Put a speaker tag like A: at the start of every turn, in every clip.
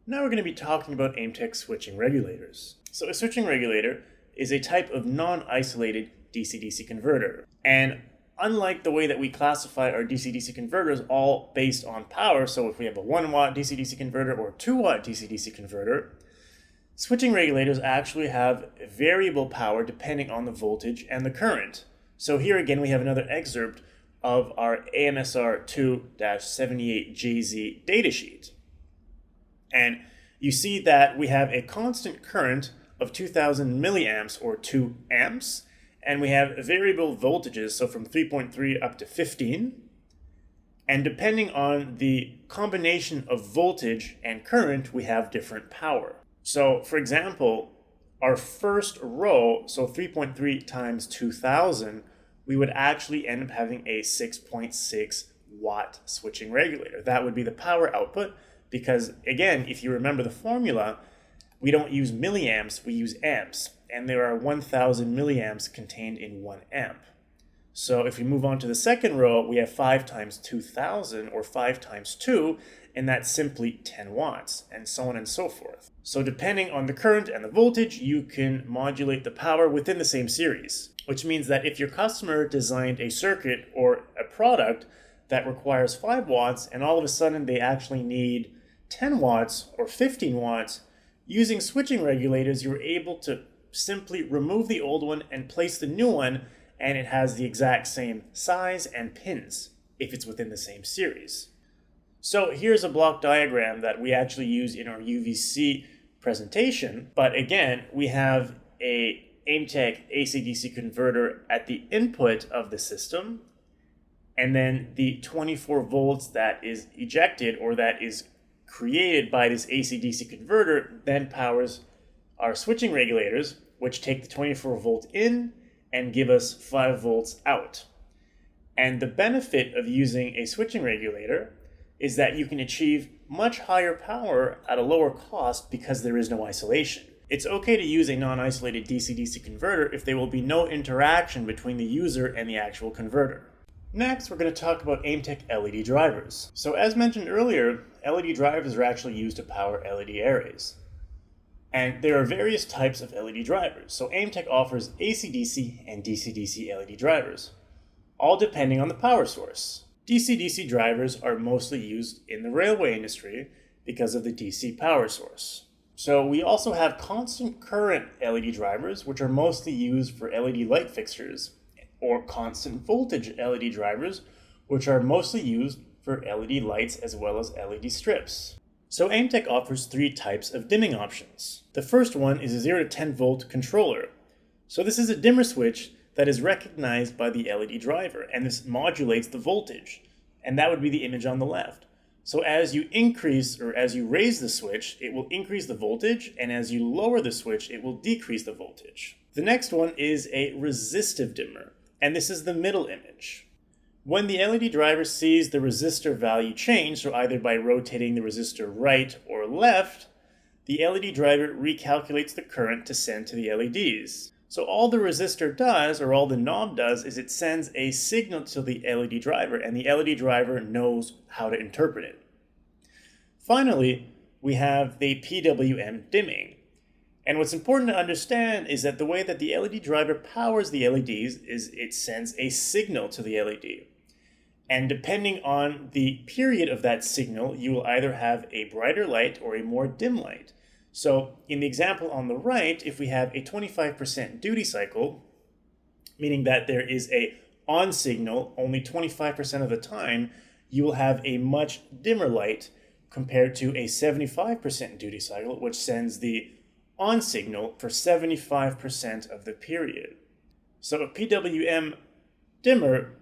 A: Now we're going to be talking about Aimtec switching regulators. So a switching regulator is a type of non-isolated DC-DC converter. And unlike the way that we classify our DC-DC converters all based on power, so if we have a 1 watt DC-DC converter or a 2 watt DC-DC converter, switching regulators actually have variable power depending on the voltage and the current. So here again we have another excerpt of our AMSR 2-78JZ datasheet. And you see that we have a constant current of 2000 milliamps or 2 amps, and we have variable voltages, so from 3.3 up to 15. And depending on the combination of voltage and current, we have different power. So for example, our first row, so 3.3 times 2000, we would actually end up having a 6.6 watt switching regulator. That would be the power output. Because again, if you remember the formula, we don't use milliamps, we use amps. And there are 1000 milliamps contained in 1 amp. So if we move on to the second row, we have 5 times 2000 or 5 times 2, and that's simply 10 watts, and so on and so forth. So depending on the current and the voltage, you can modulate the power within the same series, which means that if your customer designed a circuit or a product that requires 5 watts, and all of a sudden they actually need 10 watts or 15 watts, using switching regulators, you're able to simply remove the old one and place the new one, and it has the exact same size and pins if it's within the same series. So here's a block diagram that we actually use in our UVC presentation, but again, we have a Aimtec AC-DC converter at the input of the system, and then the 24 volts that is ejected or that is created by this AC-DC converter then powers our switching regulators, which take the 24 volt in and give us 5 volts out. And the benefit of using a switching regulator is that you can achieve much higher power at a lower cost because there is no isolation. It's okay to use a non-isolated DC-DC converter if there will be no interaction between the user and the actual converter. Next, we're going to talk about Aimtec LED drivers. So as mentioned earlier, LED drivers are actually used to power LED arrays. And there are various types of LED drivers. So Aimtec offers AC-DC and DC-DC LED drivers, all depending on the power source. DC-DC drivers are mostly used in the railway industry because of the DC power source. So we also have constant current LED drivers, which are mostly used for LED light fixtures, or constant voltage LED drivers, which are mostly used for LED lights as well as LED strips. So Aimtec offers 3 types of dimming options. The first one is a 0 to 10 volt controller. So this is a dimmer switch that is recognized by the LED driver, and this modulates the voltage. And that would be the image on the left. So as you increase or as you raise the switch, it will increase the voltage, and as you lower the switch, it will decrease the voltage. The next one is a resistive dimmer, and this is the middle image. When the LED driver sees the resistor value change, so either by rotating the resistor right or left, the LED driver recalculates the current to send to the LEDs. So all the resistor does, or all the knob does, is it sends a signal to the LED driver, and the LED driver knows how to interpret it. Finally, we have the PWM dimming. And what's important to understand is that the way that the LED driver powers the LEDs is it sends a signal to the LED. And depending on the period of that signal, you will either have a brighter light or a more dim light. So in the example on the right, if we have a 25% duty cycle, meaning that there is a on signal only 25% of the time, you will have a much dimmer light compared to a 75% duty cycle, which sends the on signal for 75% of the period. So a PWM dimmer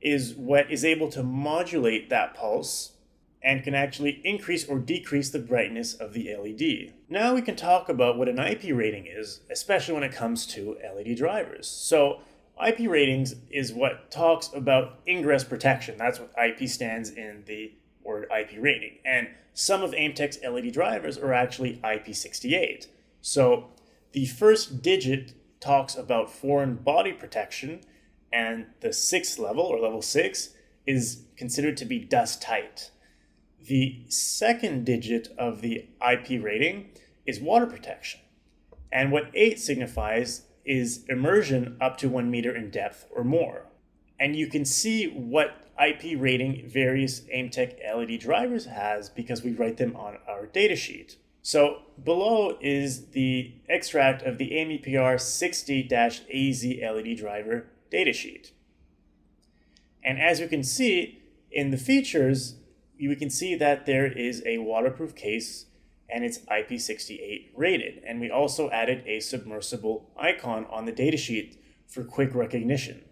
A: is what is able to modulate that pulse and can actually increase or decrease the brightness of the LED. Now we can talk about what an IP rating is, especially when it comes to LED drivers. So IP ratings is what talks about ingress protection. That's what IP stands in the word IP rating. And some of Aimtec's LED drivers are actually IP68. So the first digit talks about foreign body protection, and the 6th level, or level 6, is considered to be dust tight. The second digit of the IP rating is water protection. And what 8 signifies is immersion up to 1 meter in depth or more. And you can see what IP rating various Aimtec LED drivers has because we write them on our datasheet. So below is the extract of the AIM-EPR 60-AZ LED driver datasheet. And as you can see in the features, we can see that there is a waterproof case and it's IP68 rated. And we also added a submersible icon on the datasheet for quick recognition.